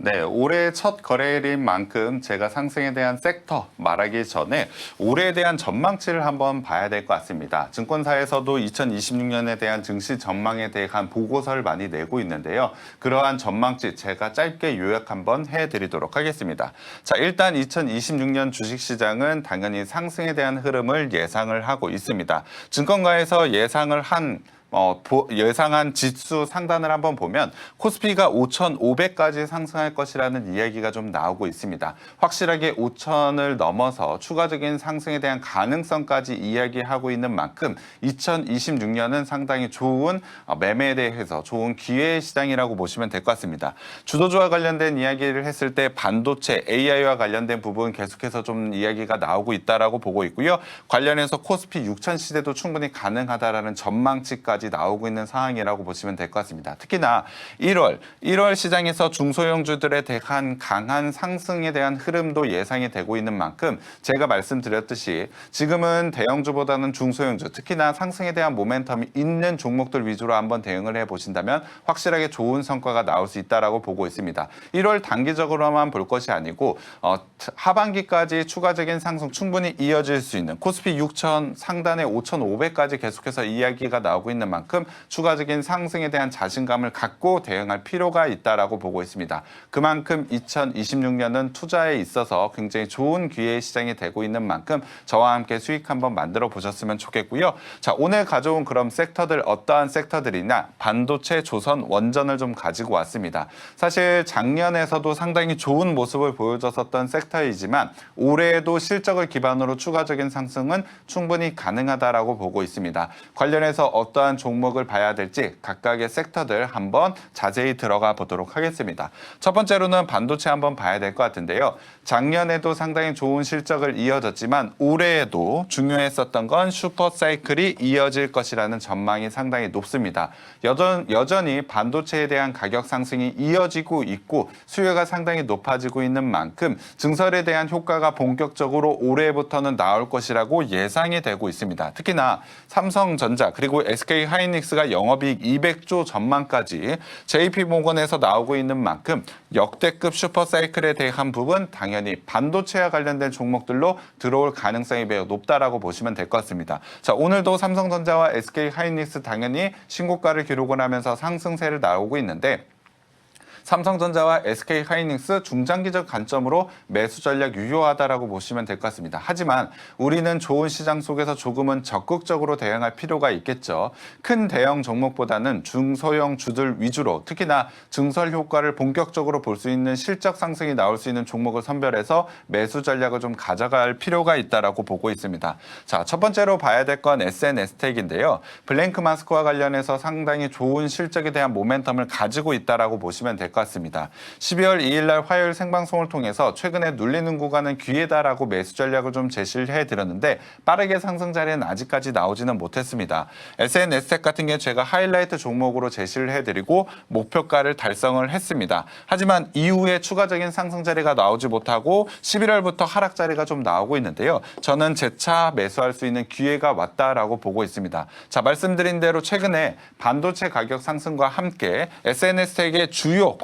네, 올해 첫 거래일인 만큼 제가 상승에 대한 섹터 말하기 전에 올해에 대한 전망치를 한번 봐야 될 것 같습니다. 증권사에서도 2026년에 대한 증시 전망에 대한 보고서를 많이 내고 있는데요. 그러한 전망치 제가 짧게 요약 한번 해드리도록 하겠습니다. 자, 일단 2026년 주식시장은 당연히 상승에 대한 흐름을 예상을 하고 있습니다. 증권가에서 예상한 지수 상단을 한번 보면 코스피가 5,500까지 상승할 것이라는 이야기가 좀 나오고 있습니다. 확실하게 5,000을 넘어서 추가적인 상승에 대한 가능성까지 이야기하고 있는 만큼 2026년은 상당히 좋은 매매에 대해서 좋은 기회의 시장이라고 보시면 될 것 같습니다. 주도주와 관련된 이야기를 했을 때 반도체, AI와 관련된 부분 계속해서 좀 이야기가 나오고 있다라고 보고 있고요. 관련해서 코스피 6,000 시대도 충분히 가능하다라는 전망치까지 나오고 있는 상황이라고 보시면 될 것 같습니다. 특히나 1월 시장에서 중소형주들에 대한 강한 상승에 대한 흐름도 예상이 되고 있는 만큼 제가 말씀드렸듯이 지금은 대형주보다는 중소형주, 특히나 상승에 대한 모멘텀이 있는 종목들 위주로 한번 대응을 해보신다면 확실하게 좋은 성과가 나올 수 있다라고 보고 있습니다. 1월 단기적으로만 볼 것이 아니고 하반기까지 추가적인 상승 충분히 이어질 수 있는 코스피 6,000 상단에 5,500까지 계속해서 이야기가 나오고 있는 만큼 추가적인 상승에 대한 자신감을 갖고 대응할 필요가 있다라고 보고 있습니다. 그만큼 2026년은 투자에 있어서 굉장히 좋은 기회의 시장이 되고 있는 만큼 저와 함께 수익 한번 만들어 보셨으면 좋겠고요. 자, 오늘 가져온 그럼 섹터들 어떠한 섹터들이냐? 반도체, 조선, 원전을 좀 가지고 왔습니다. 사실 작년에서도 상당히 좋은 모습을 보여줬었던 섹터이지만 올해에도 실적을 기반으로 추가적인 상승은 충분히 가능하다라고 보고 있습니다. 관련해서 어떠한 종목을 봐야 될지 각각의 섹터들 한번 자세히 들어가 보도록 하겠습니다. 첫 번째로는 반도체 한번 봐야 될 것 같은데요. 작년에도 상당히 좋은 실적을 이어졌지만 올해에도 중요했었던 건 슈퍼사이클이 이어질 것이라는 전망이 상당히 높습니다. 여전히 반도체에 대한 가격 상승이 이어지고 있고 수요가 상당히 높아지고 있는 만큼 증설에 대한 효과가 본격적으로 올해부터는 나올 것이라고 예상이 되고 있습니다. 특히나 삼성전자 그리고 SK하이닉스가 영업이익 200조 전망까지 JP모건에서 나오고 있는 만큼 역대급 슈퍼사이클에 대한 부분 당연히 반도체와 관련된 종목들로 들어올 가능성이 매우 높다라고 보시면 될 것 같습니다. 자, 오늘도 삼성전자와 SK하이닉스 당연히 신고가를 기록을 하면서 상승세를 나오고 있는데 삼성전자와 SK하이닉스 중장기적 관점으로 매수 전략 유효하다라고 보시면 될 것 같습니다. 하지만 우리는 좋은 시장 속에서 조금은 적극적으로 대응할 필요가 있겠죠. 큰 대형 종목보다는 중소형 주들 위주로 특히나 증설 효과를 본격적으로 볼 수 있는 실적 상승이 나올 수 있는 종목을 선별해서 매수 전략을 좀 가져갈 필요가 있다라고 보고 있습니다. 자, 첫 번째로 봐야 될 건 SNS텍인데요. 블랭크 마스크와 관련해서 상당히 좋은 실적에 대한 모멘텀을 가지고 있다라고 보시면 될 것 같습니다. 12월 2일 날 화요일 생방송을 통해서 최근에 눌리는 구간은 기회다라고 매수 전략을 좀 제시를 해드렸는데 빠르게 상승 자리는 아직까지 나오지는 못했습니다. SNS텍 같은 경우 제가 하이라이트 종목으로 제시를 해드리고 목표가를 달성을 했습니다. 하지만 이후에 추가적인 상승 자리가 나오지 못하고 11월부터 하락 자리가 좀 나오고 있는데요. 저는 재차 매수할 수 있는 기회가 왔다라고 보고 있습니다. 자, 말씀드린 대로 최근에 반도체 가격 상승과 함께 SNS텍의 주요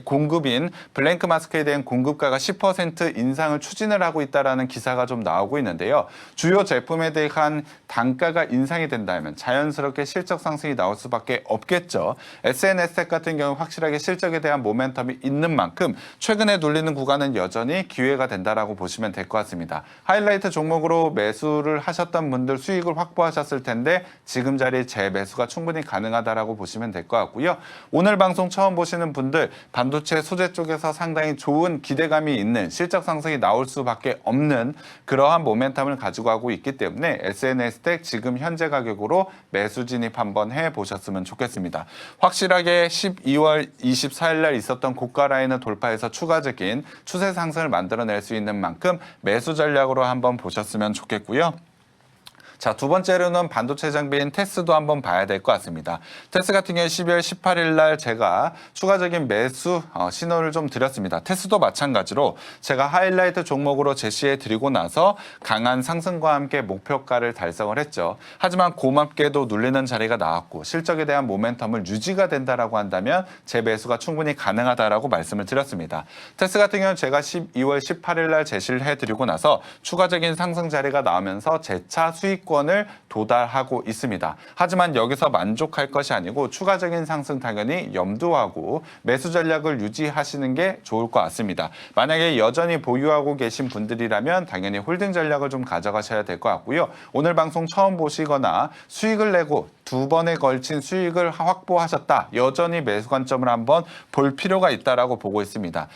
공급인 블랭크 마스크에 대한 공급가가 10% 인상을 추진을 하고 있다는 기사가 좀 나오고 있는데요. 주요 제품에 대한 단가가 인상이 된다면 자연스럽게 실적 상승이 나올 수밖에 없겠죠. SNS텍 같은 경우 확실하게 실적에 대한 모멘텀이 있는 만큼 최근에 눌리는 구간은 여전히 기회가 된다라고 보시면 될 것 같습니다. 하이라이트 종목으로 매수를 하셨던 분들 수익을 확보하셨을 텐데 지금 자리 재매수가 충분히 가능하다라고 보시면 될 것 같고요. 오늘 방송 처음 보시는 분들 반도체 소재 쪽에서 상당히 좋은 기대감이 있는 실적 상승이 나올 수밖에 없는 그러한 모멘텀을 가지고 가고 있기 때문에 SNS텍 지금 현재 가격으로 매수 진입 한번 해보셨으면 좋겠습니다. 확실하게 12월 24일 날 있었던 고가 라인을 돌파해서 추가적인 추세 상승을 만들어낼 수 있는 만큼 매수 전략으로 한번 보셨으면 좋겠고요. 자, 두 번째로는 반도체 장비인 테스도 한번 봐야 될 것 같습니다. 테스 같은 경우에 12월 18일 날 제가 추가적인 매수 신호를 좀 드렸습니다. 테스도 마찬가지로 제가 하이라이트 종목으로 제시해 드리고 나서 강한 상승과 함께 목표가를 달성을 했죠. 하지만 고맙게도 눌리는 자리가 나왔고 실적에 대한 모멘텀을 유지가 된다라고 한다면 재매수가 충분히 가능하다라고 말씀을 드렸습니다. 테스 같은 경우는 제가 12월 18일 날 제시를 해드리고 나서 추가적인 상승 자리가 나오면서 재차 수익권을 도달하고 있습니다. 하지만 여기서 만족할 것이 아니고 추가적인 상승 당연히 염두하고 매수 전략을 유지하시는 게 좋을 것 같습니다. 만약에 여전히 보유하고 계신 분들이라면 당연히 홀딩 전략을 좀 가져가셔야 될 것 같고요. 오늘 방송 처음 보시거나 수익을 내고 두 번에 걸친 수익을 확보하셨다. 여전히 매수 관점을 한번 볼 필요가 있다라고 보고 있습니다.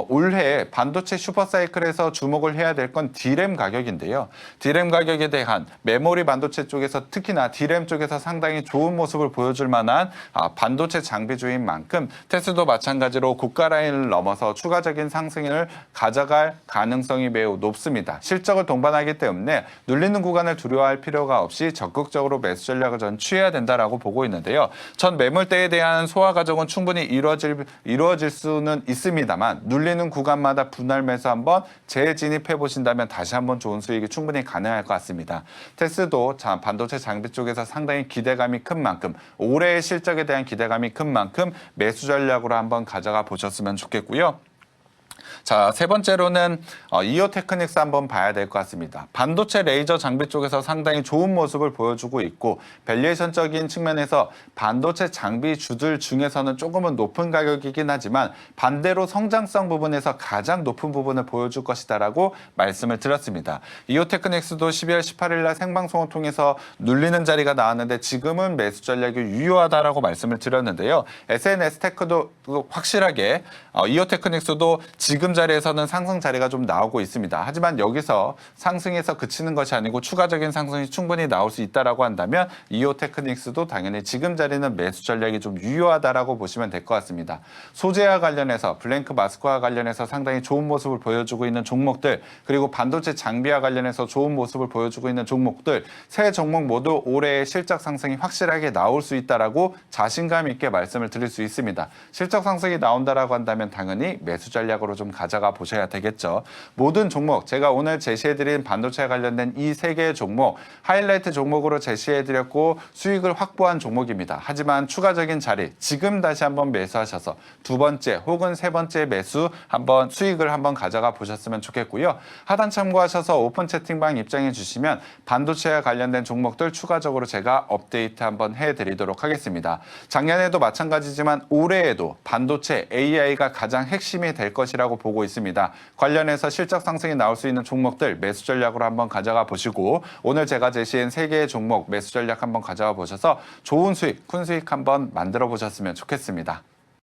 올해 반도체 슈퍼사이클에서 주목을 해야 될 건 D램 가격인데요. D램 가격에 대한 메모리 반도체 쪽에서 특히나 D램 쪽에서 상당히 좋은 모습을 보여줄 만한 반도체 장비주인 만큼 테스도 마찬가지로 고가 라인을 넘어서 추가적인 상승을 가져갈 가능성이 매우 높습니다. 실적을 동반하기 때문에 눌리는 구간을 두려워할 필요가 없이 적극적으로 매수 전략을 전 취해야 된다라고 보고 있는데요. 전 매물대에 대한 소화 과정은 충분히 이루어질 수는 있습니다만 눌리는 구간마다 분할 매수 한번 재진입해 보신다면 다시 한번 좋은 수익이 충분히 가능할 것 같습니다. 테스도 반도체 장비 쪽에서 상당히 기대감이 큰 만큼 올해의 실적에 대한 기대감이 큰 만큼 매수 전략으로 한번 가져가 보셨으면 좋겠고요. 자, 세 번째로는 이오테크닉스 한번 봐야 될 것 같습니다. 반도체 레이저 장비 쪽에서 상당히 좋은 모습을 보여주고 있고 밸류에이션적인 측면에서 반도체 장비 주들 중에서는 조금은 높은 가격이긴 하지만 반대로 성장성 부분에서 가장 높은 부분을 보여줄 것이다라고 말씀을 드렸습니다. 이오테크닉스도 12월 18일 날 생방송을 통해서 눌리는 자리가 나왔는데 지금은 매수 전략이 유효하다라고 말씀을 드렸는데요. SNS테크도 확실하게 이오테크닉스도 지금 자리에서는 상승 자리가 좀 나오고 있습니다. 하지만 여기서 상승에서 그치는 것이 아니고 추가적인 상승이 충분히 나올 수 있다라고 한다면 이오테크닉스도 당연히 지금 자리는 매수 전략이 좀 유효하다라고 보시면 될 것 같습니다. 소재와 관련해서 블랭크 마스크와 관련해서 상당히 좋은 모습을 보여주고 있는 종목들 그리고 반도체 장비와 관련해서 좋은 모습을 보여주고 있는 종목들 세 종목 모두 올해의 실적 상승이 확실하게 나올 수 있다라고 자신감 있게 말씀을 드릴 수 있습니다. 실적 상승이 나온다라고 한다면 당연히 매수 전략으로 좀 가져가 보셔야 되겠죠. 모든 종목 제가 오늘 제시해드린 반도체에 관련된 이 세 개의 종목 하이라이트 종목으로 제시해드렸고 수익을 확보한 종목입니다. 하지만 추가적인 자리 지금 다시 한번 매수하셔서 두 번째 혹은 세 번째 매수 한번 수익을 한번 가져가 보셨으면 좋겠고요. 하단 참고하셔서 오픈 채팅방 입장해 주시면 반도체와 관련된 종목들 추가적으로 제가 업데이트 한번 해드리도록 하겠습니다. 작년에도 마찬가지지만 올해에도 반도체 AI가 가장 핵심이 될 것이라고 보고 있습니다. 관련해서 실적 상승이 나올 수 있는 종목들 매수 전략으로 한번 가져가 보시고 오늘 제가 제시한 세 개의 종목 매수 전략 한번 가져가 보셔서 좋은 수익, 큰 수익 한번 만들어 보셨으면 좋겠습니다.